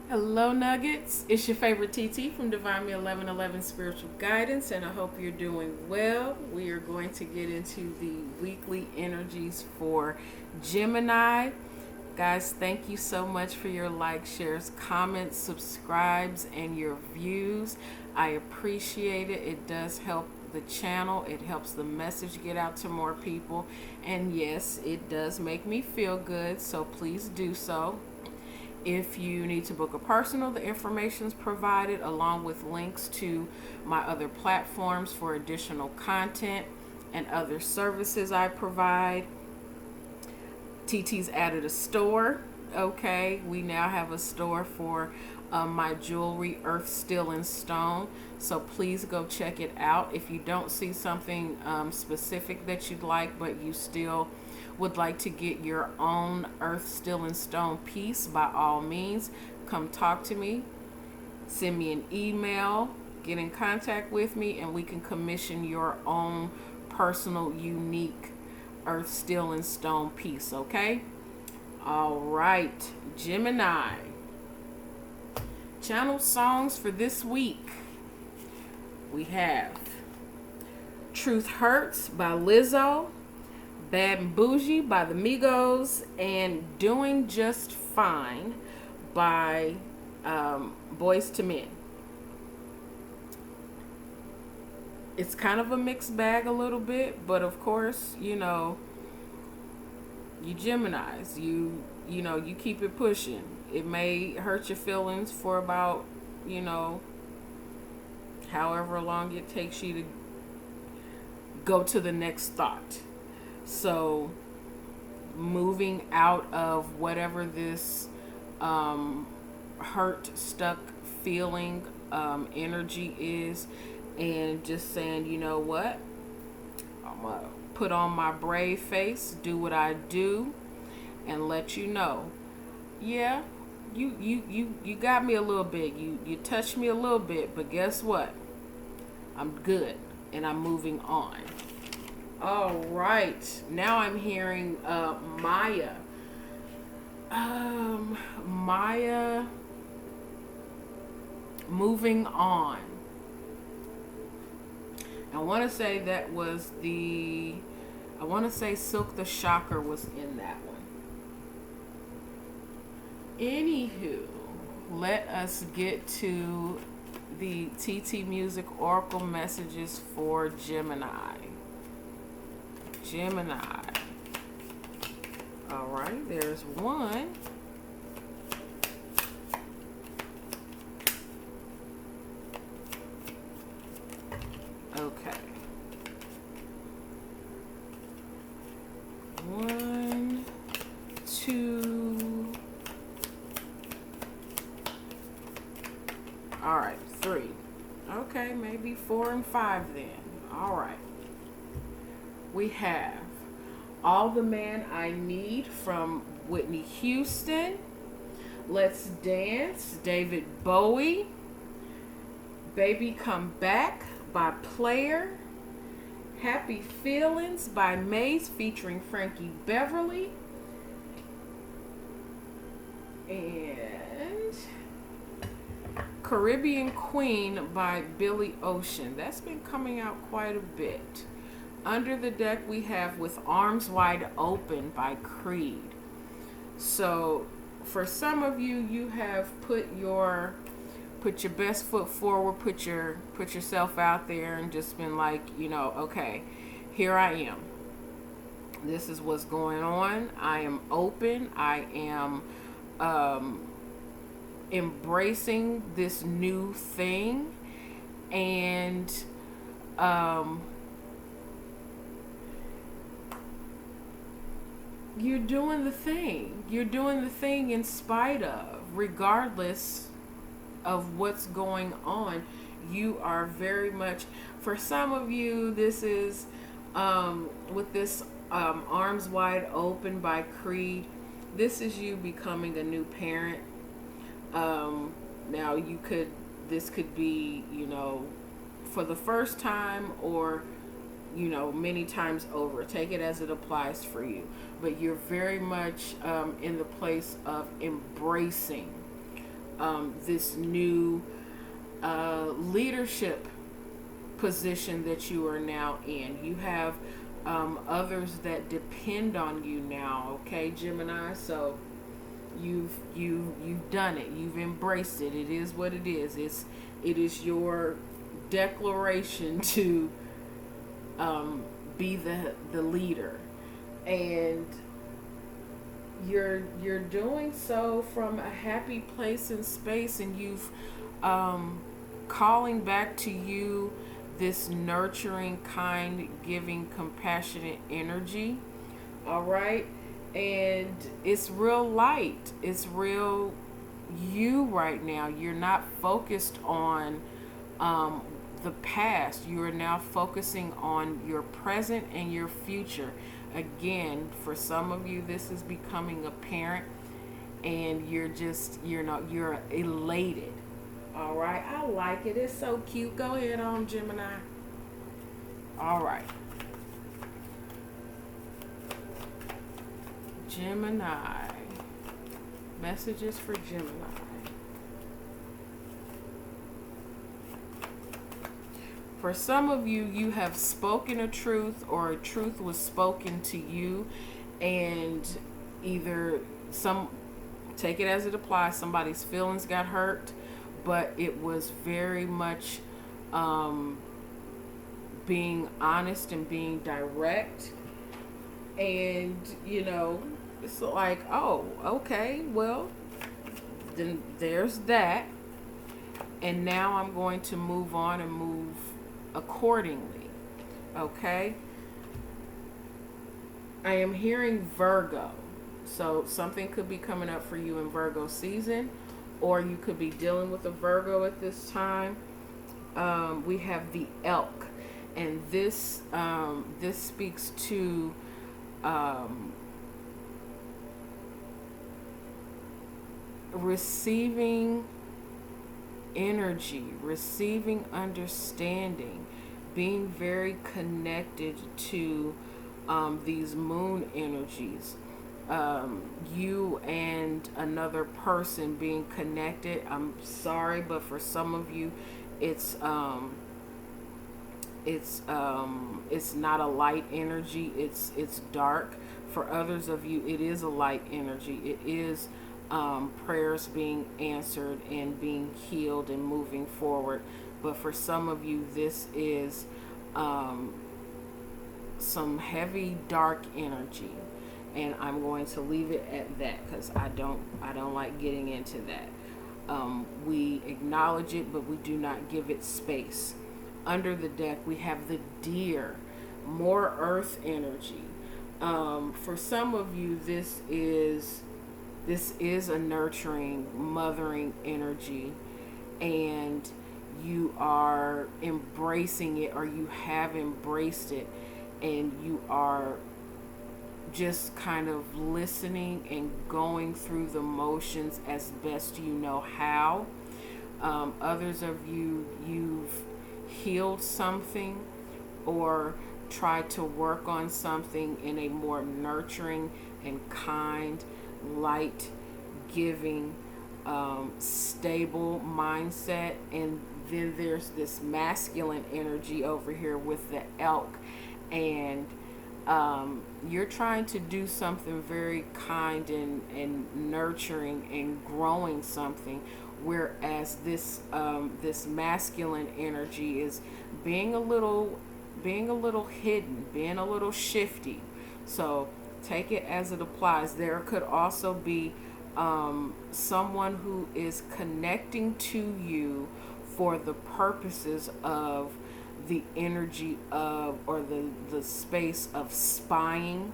Hello, Nuggets. It's your favorite TT from Divine Me 1111 Spiritual Guidance, and I hope you're doing well. We are going to get into the weekly energies for Gemini. Guys, thank you so much for your likes, shares, comments, subscribes, and your views. I appreciate it. It does help the channel. It helps the message get out to more people. And yes, it does make me feel good, so please do so. If you need to book a personal, the information is provided along with links to my other platforms for additional content and other services I provide. TT's added a store. Okay, we now have a store for my jewelry, Earth, Steel, and Stone. So please go check it out. If you don't see something specific that you'd like, but you still would like to get your own Earth, Steel, and Stone piece, by all means, come talk to me. Send me an email, get in contact with me, and we can commission your own personal, unique Earth, Steel, and Stone piece, okay? All right, Gemini. Channel songs for this week. We have Truth Hurts by Lizzo, Bad and Bougie by the Migos, and Doing Just Fine by Boyz II Men. It's kind of a mixed bag a little bit, but of course, you Geminis, you keep it pushing. It may hurt your feelings for about, however long it takes you to go to the next thought. So moving out of whatever this hurt, stuck feeling energy is, and just saying, you know what, I'm gonna put on my brave face, do what I do, and let you know, yeah, you got me a little bit, you touched me a little bit, but guess what, I'm good and I'm moving on. All right, now I'm hearing Maya. Maya, moving on. I want to say that was I want to say Silk the Shocker was in that one. Anywho, let us get to the TT Music Oracle messages for Gemini. All right, there's one. Okay. One, two. All right, three. Okay, maybe 4 and 5 then. All right. We have All the Man I Need from Whitney Houston. Let's Dance, David Bowie. Baby Come Back by Player. Happy Feelings by Maze featuring Frankie Beverly. And Caribbean Queen by Billy Ocean. That's been coming out quite a bit. Under the deck we have With Arms Wide Open by Creed. So for some of you, you have put your best foot forward, put yourself out there and just been like, okay, here I am. This is what's going on. I am open. I am embracing this new thing, and you're doing the thing. You're doing the thing in spite of, regardless of what's going on. You are very much, for some of you, this is with this Arms Wide Open by Creed, this is you becoming a new parent. Now this could be, for the first time, or many times over. Take it as it applies for you. But you're very much in the place of embracing this new leadership position that you are now in. You have others that depend on you now, okay, Gemini? So you've done it. You've embraced it. It is what it is. It is your declaration to be the leader, and you're doing so from a happy place and space, and you've calling back to you this nurturing, kind, giving, compassionate energy. All right. And it's real light. It's real you right now. You're not focused on the past. You are now focusing on your present and your future. Again, for some of you, this is becoming apparent, and you're elated. All right. I like it. It's so cute. Go ahead on, Gemini. All right. Gemini. Messages for Gemini. For some of you, you have spoken a truth, or a truth was spoken to you, and either take it as it applies, somebody's feelings got hurt, but it was very much being honest and being direct. And, it's like, oh, okay, well, then there's that. And now I'm going to move on and move accordingly. Okay? I am hearing Virgo. So something could be coming up for you in Virgo season, or you could be dealing with a Virgo at this time. We have the elk, and this speaks to receiving energy, receiving understanding, being very connected to these moon energies. You and another person being connected. I'm sorry, but for some of you, it's not a light energy. It's dark. For others of you, it is a light energy. It is prayers being answered and being healed and moving forward. But for some of you, this is some heavy dark energy, and I'm going to leave it at that because I don't like getting into that. We acknowledge it, but we do not give it space. Under the deck, we have the deer, more earth energy. For some of you, this is a nurturing, mothering energy, and you are embracing it, or you have embraced it, and you are just kind of listening and going through the motions as best you know how. Others of you, you've healed something or tried to work on something in a more nurturing and kind, light, giving, stable mindset. And then there's this masculine energy over here with the elk, and you're trying to do something very kind and nurturing and growing something, whereas this masculine energy is being a little hidden, being a little shifty. So take it as it applies. There could also be someone who is connecting to you for the purposes of the energy of, or the space of spying,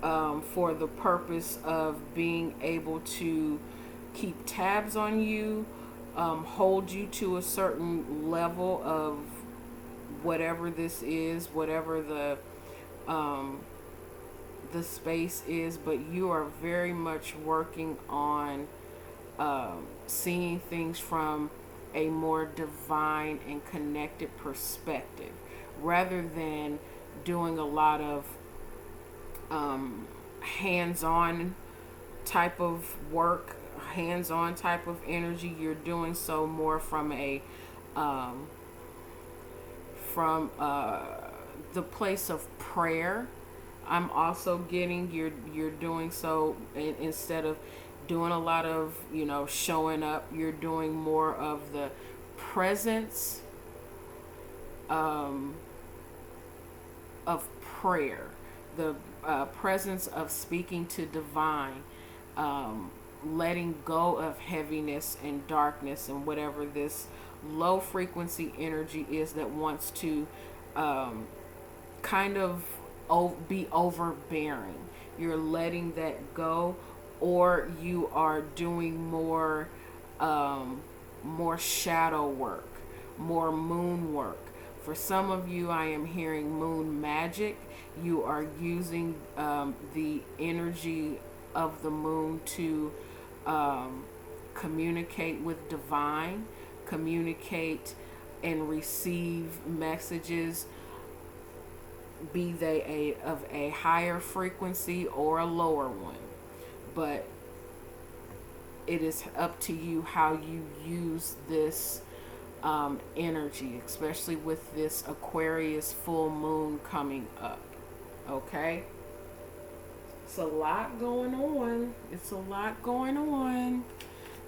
for the purpose of being able to keep tabs on you, hold you to a certain level of whatever this is, whatever the space is. But you are very much working on seeing things from a more divine and connected perspective, rather than doing a lot of hands-on type of work, hands-on type of energy. You're doing so more from a from the place of prayer. I'm also getting you're doing so instead of doing a lot of, showing up, you're doing more of the presence of prayer, the presence of speaking to divine, letting go of heaviness and darkness and whatever this low frequency energy is that wants to kind of be overbearing. You're letting that go, or you are doing more more shadow work, more moon work. For some of you, I am hearing moon magic. You are using the energy of the moon to communicate with divine, communicate and receive messages, be they of a higher frequency or a lower one. But it is up to you how you use this energy, especially with this Aquarius full moon coming up. Okay? It's a lot going on. It's a lot going on.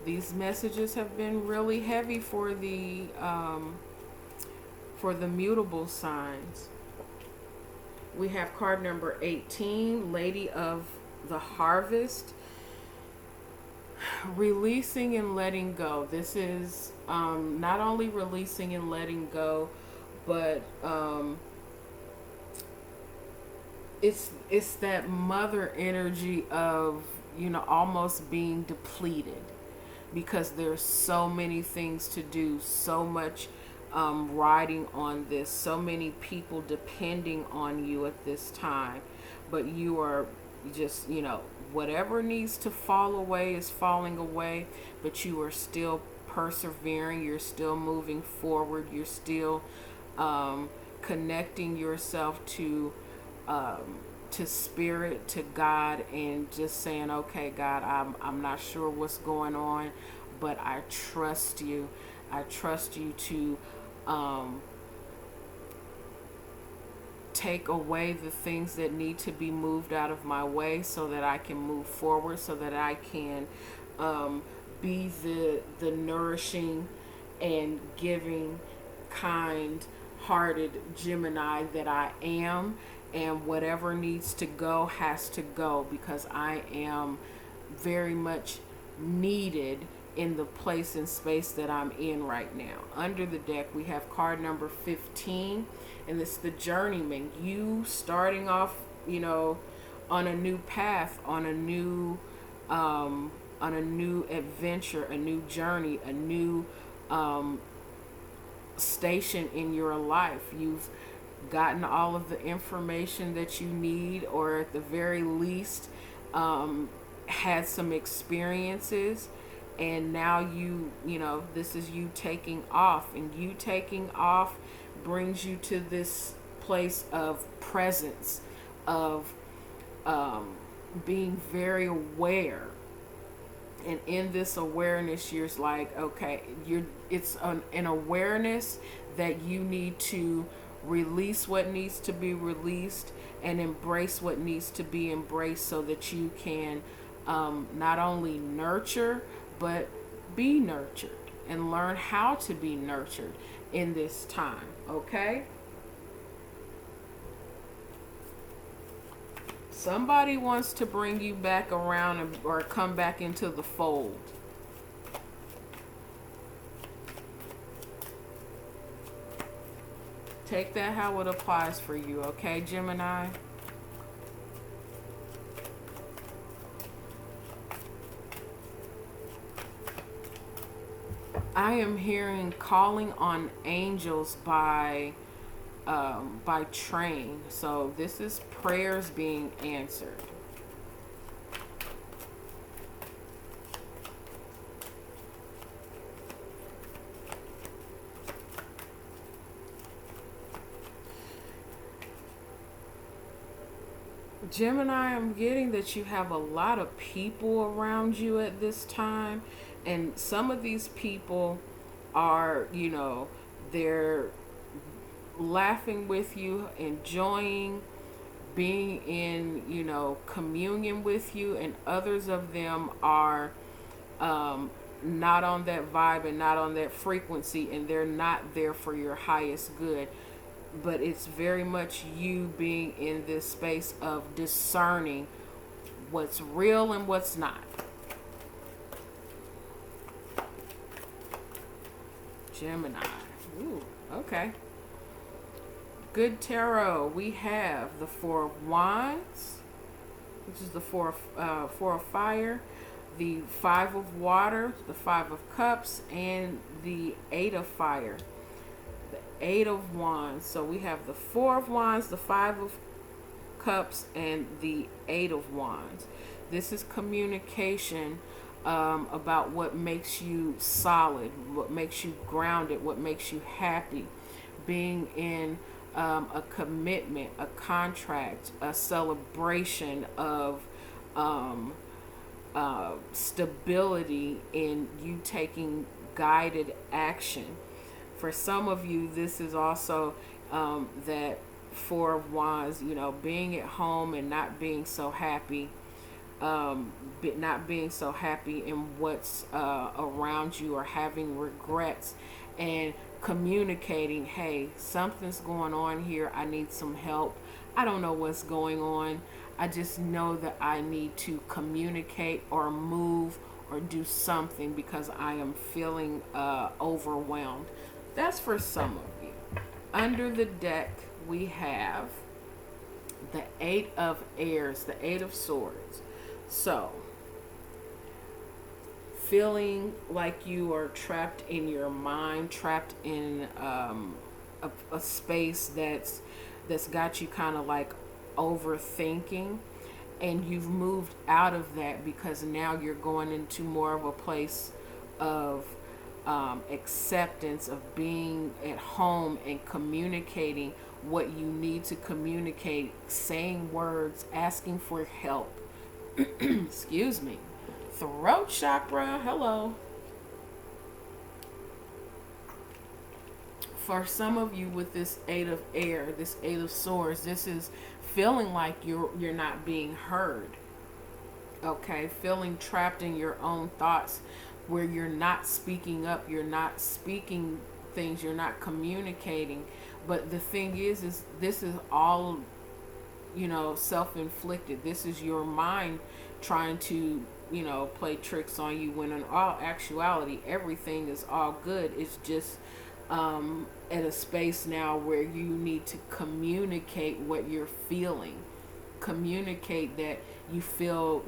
These messages have been really heavy for the mutable signs. We have card number 18, Lady of the Harvest. Releasing and letting go. This is not only releasing and letting go, but it's that mother energy of, almost being depleted, because there's so many things to do, so much riding on this, so many people depending on you at this time, but you are just, whatever needs to fall away is falling away, but you are still persevering, you're still moving forward, you're still connecting yourself to spirit, to God, and just saying, okay, God, I'm not sure what's going on, but I trust you. I trust you to take away the things that need to be moved out of my way so that I can move forward, so that I can be the nourishing and giving, kind-hearted Gemini that I am, and whatever needs to go has to go, because I am very much needed in the place and space that I'm in right now. Under the deck, we have card number 15, and it's the journeyman. You starting off, on a new path, on a new adventure, a new journey, a new station in your life. You've gotten all of the information that you need, or at the very least had some experiences, and now this is you taking off, and you taking off brings you to this place of presence, of being very aware. And in this awareness, you're like, okay, it's an awareness that you need to release what needs to be released and embrace what needs to be embraced, so that you can not only nurture, but be nurtured, and learn how to be nurtured in this time. Okay? Somebody wants to bring you back around or come back into the fold. Take that how it applies for you, okay, Gemini? I am hearing Calling on Angels by Train. So this is prayers being answered. Gemini, I'm getting that you have a lot of people around you at this time, and some of these people are, they're laughing with you, enjoying being in, communion with you, and others of them are not on that vibe and not on that frequency, and they're not there for your highest good. But it's very much you being in this space of discerning what's real and what's not. Gemini. Ooh, okay. Good tarot. We have the Four of Wands, which is the four of fire, the Five of Water, the Five of Cups, and the Eight of Fire. The Eight of Wands. So we have the Four of Wands, the Five of Cups, and the Eight of Wands. This is communication about what makes you solid, what makes you grounded, what makes you happy. Being in a commitment, a contract, a celebration of stability in you taking guided action. For some of you, this is also that Four of Wands, being at home and not being so happy, not being so happy in what's around you, or having regrets, and communicating, hey, something's going on here, I need some help, I don't know what's going on, I just know that I need to communicate or move or do something because I am feeling overwhelmed. That's for some of you. Under the deck, we have the Eight of Airs, the Eight of Swords. So, feeling like you are trapped in your mind, trapped in a space that's got you kind of like overthinking, and you've moved out of that because now you're going into more of a place of acceptance, of being at home and communicating what you need to communicate, saying words, asking for help. Excuse me. Throat chakra, hello. For some of you with this Eight of Air, this Eight of Swords, this is feeling like you're not being heard. Okay, feeling trapped in your own thoughts, where you're not speaking up, you're not speaking things, you're not communicating. But the thing is this is all, self-inflicted. This is your mind trying to, play tricks on you, when in all actuality, everything is all good. It's just at a space now where you need to communicate what you're feeling. Communicate that you feel,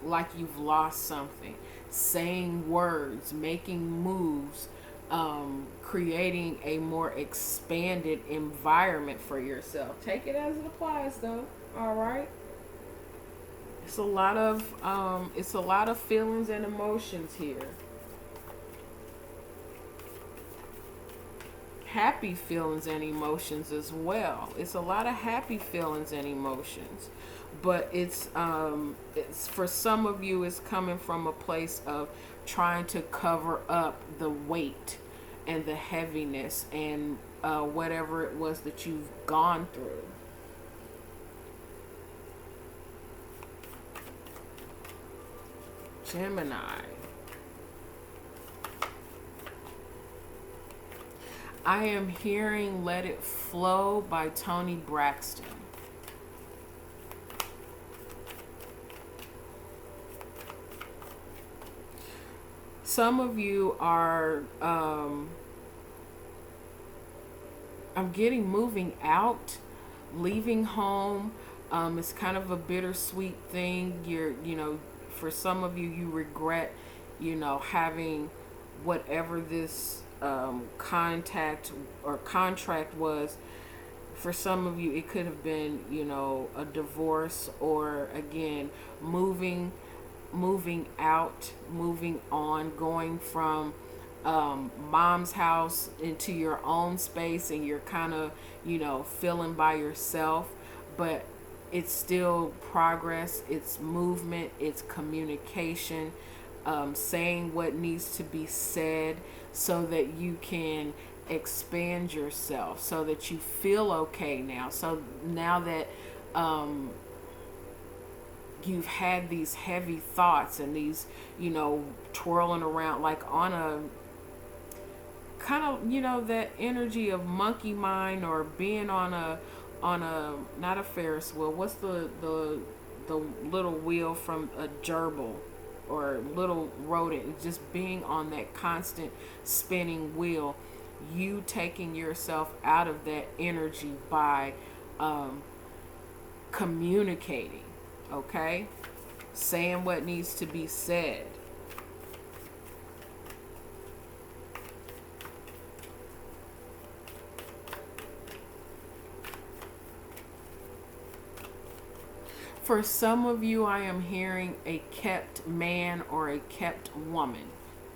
like you've lost something. Saying words, making moves, creating a more expanded environment for yourself. Take it as it applies, though. All right. It's a lot of feelings and emotions here. Happy feelings and emotions as well. It's a lot of happy feelings and emotions, but it's for some of you, it's coming from a place of trying to cover up the weight and the heaviness and whatever it was that you've gone through. Gemini. I am hearing Let It Flow by Toni Braxton. Some of you are, I'm getting moving out, leaving home. It's kind of a bittersweet thing. For some of you, you regret, having whatever this contact or contract was. For some of you, it could have been, a divorce, or again, moving out, moving on, going from mom's house into your own space, and you're kind of, feeling by yourself. But it's still progress, it's movement, it's communication, saying what needs to be said so that you can expand yourself, so that you feel okay now. So now that you've had these heavy thoughts and these, twirling around like on a kind of, that energy of monkey mind, or being on a not a Ferris wheel. What's the little wheel from a gerbil or little rodent? Just being on that constant spinning wheel. You taking yourself out of that energy by communicating, okay? Saying what needs to be said. For some of you, I am hearing a kept man or a kept woman.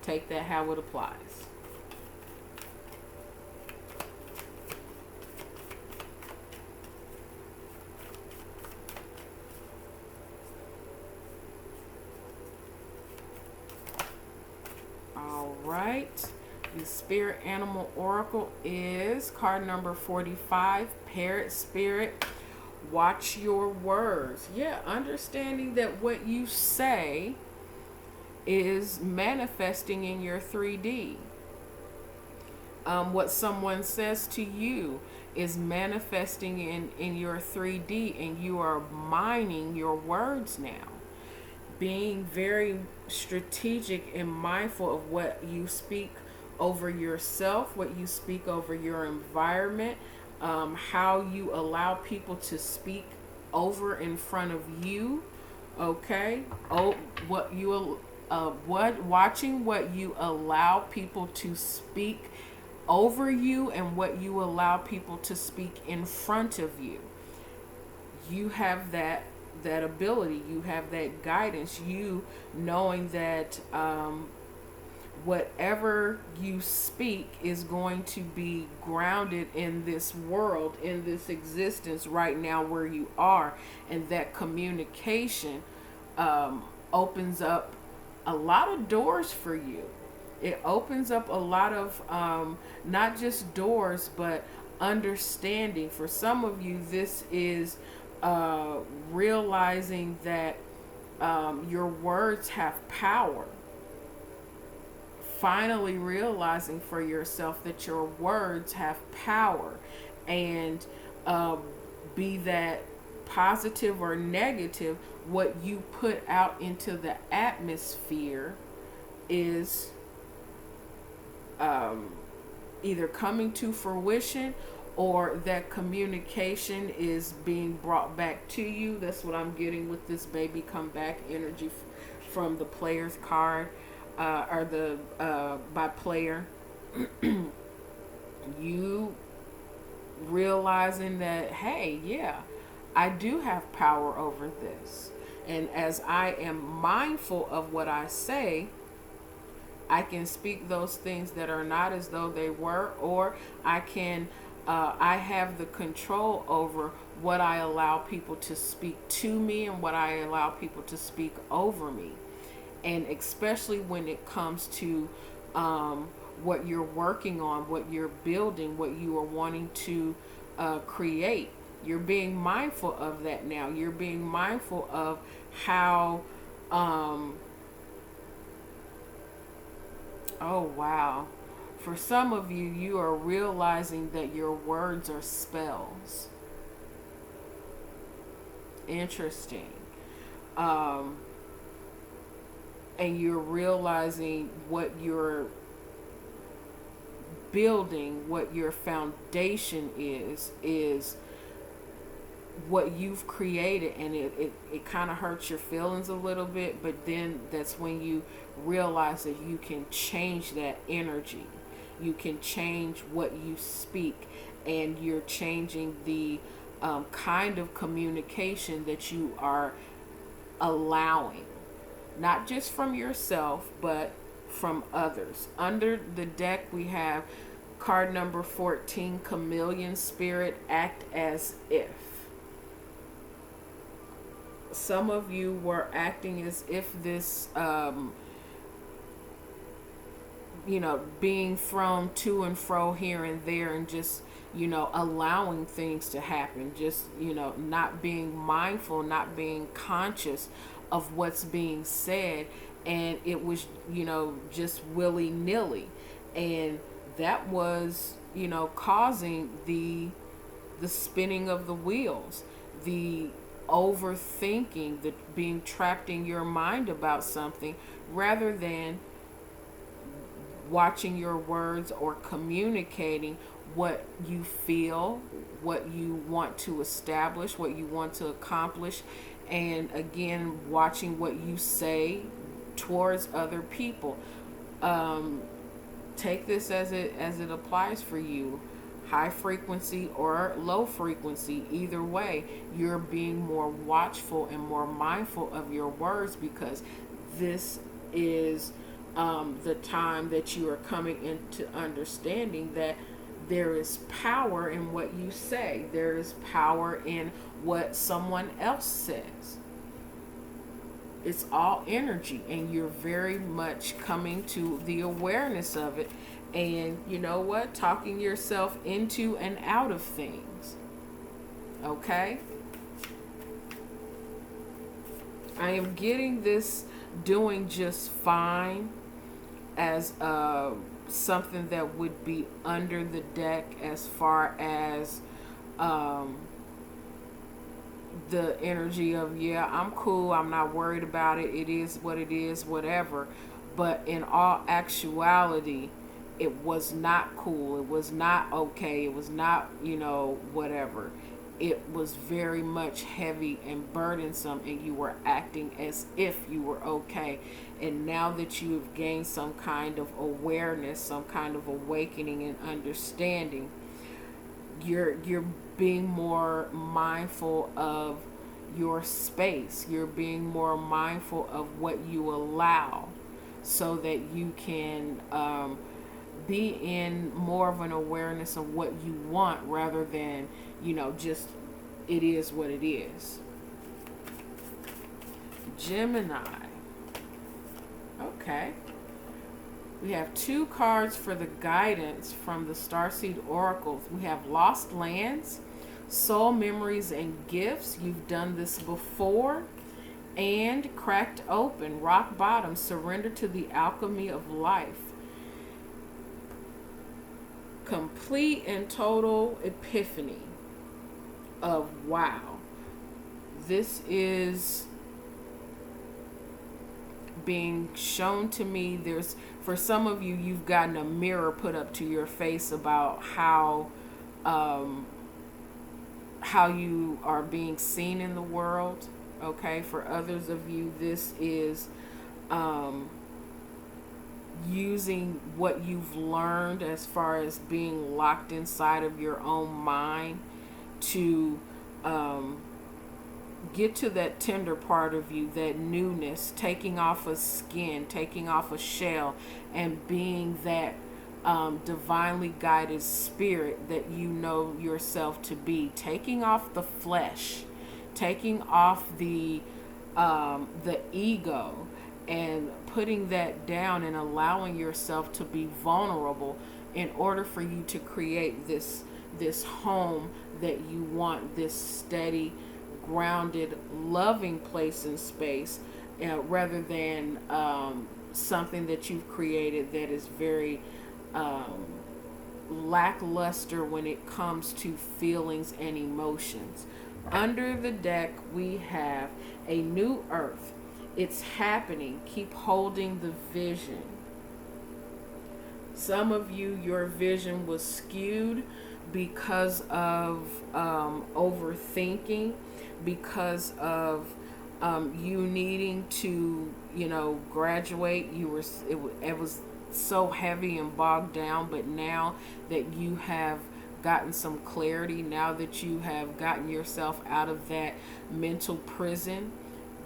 Take that how it applies. All right. The Spirit Animal Oracle is card number 45, Parrot Spirit. Watch your words. Yeah, understanding that what you say is manifesting in your 3D. What someone says to you is manifesting in your 3D, and you are mining your words now. Being very strategic and mindful of what you speak over yourself, what you speak over your environment, how you allow people to speak over in front of you, okay? Watching what you allow people to speak over you and what you allow people to speak in front of you. You have that ability, you have that guidance, you knowing that whatever you speak is going to be grounded in this world, in this existence right now where you are. And that communication opens up a lot of doors for you. It opens up a lot of not just doors, but understanding. For some of you, this is realizing that your words have power. Finally realizing for yourself that your words have power, and be that positive or negative, what you put out into the atmosphere is either coming to fruition, or that communication is being brought back to you. That's what I'm getting with this baby come back energy from the player's card. Or the by player. You realizing that, hey, yeah, I do have power over this, and as I am mindful of what I say, I can speak those things that are not as though they were, or I can I have the control over what I allow people to speak to me and what I allow people to speak over me. And especially when it comes to what you're working on, what you're building, what you are wanting to create. You're being mindful of that now. You're being mindful of how, oh wow. For some of you, you are realizing that your words are spells. Interesting. And you're realizing what you're building, what your foundation is what you've created, and it kind of hurts your feelings a little bit, but then that's when you realize that you can change that energy. You can change what you speak, and you're changing the kind of communication that you are allowing. Not just from yourself, but from others. Under the deck, we have card number 14, Chameleon Spirit, Act as If. some of you were acting as if this, being thrown to and fro here and there, and just, allowing things to happen, just, not being mindful, not being conscious of what's being said. And it was, just willy-nilly. And that was, causing the spinning of the wheels, the overthinking, the being trapped in your mind about something, rather than watching your words or communicating what you feel, what you want to establish, what you want to accomplish, and again, watching what you say towards other people. Take this as it applies for you. High frequency or low frequency, either way, you're being more watchful and more mindful of your words, because this is the time that you are coming into understanding that there is power in what you say. There is power in what someone else says. It's all energy, and you're very much coming to the awareness of it. And you know what? Talking yourself into and out of things. Okay? I am getting this doing just fine as something that would be under the deck, as far as the energy of, yeah, I'm cool, I'm not worried about it, it is what it is, whatever. But in all actuality, it was not cool, it was not okay, it was not, whatever. It was very much heavy and burdensome, and you were acting as if you were okay. And now that you have gained some kind of awareness, some kind of awakening and understanding, you're being more mindful of your space. You're being more mindful of what you allow, so that you can be in more of an awareness of what you want, rather than, just it is what it is. Gemini. Okay. We have 2 cards for the guidance from the Starseed Oracles. We have Lost Lands, Soul Memories and Gifts. You've done this before. And Cracked Open, Rock Bottom, Surrender to the Alchemy of Life. Complete and total epiphany of, wow, this is being shown to me. There's, for some of you, you've gotten a mirror put up to your face about how you are being seen in the world. Okay, for others of you, this is using what you've learned as far as being locked inside of your own mind to get to that tender part of you, that newness, taking off a skin, taking off a shell, and being that divinely guided spirit that you know yourself to be, taking off the flesh, taking off the ego, and putting that down, and allowing yourself to be vulnerable in order for you to create this home that you want, this steady, grounded, loving place and space, rather than something that you've created that is very lackluster when it comes to feelings and emotions. Under the deck, we have a new earth. It's happening. Keep holding the vision. Some of you, your vision was skewed because of overthinking, because of you needing to, graduate. It was so heavy and bogged down, but now that you have gotten some clarity, now that you have gotten yourself out of that mental prison,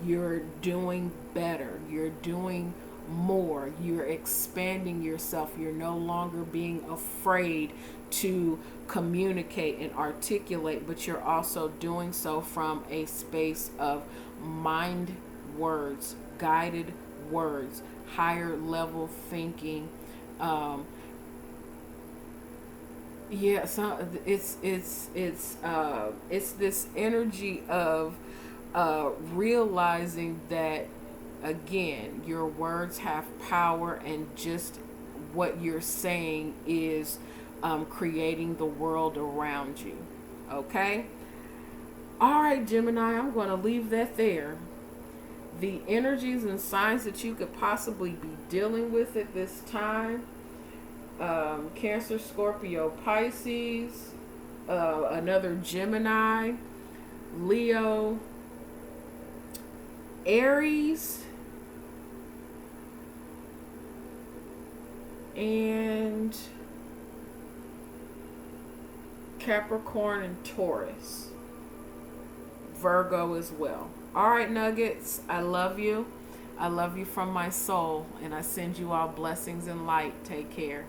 you're doing better. You're doing more. You're expanding yourself. You're no longer being afraid to communicate and articulate, but you're also doing so from a space of mind words, guided words, higher level thinking. Yeah, so it's this energy of realizing that, again, your words have power, and just what you're saying is creating the world around you. Okay? All right, Gemini, I'm going to leave that there. The energies and signs that you could possibly be dealing with at this time: Cancer, Scorpio, Pisces, another Gemini, Leo, Aries, and Capricorn and Taurus. Virgo as well. All right, Nuggets, I love you. I love you from my soul, and I send you all blessings and light. Take care.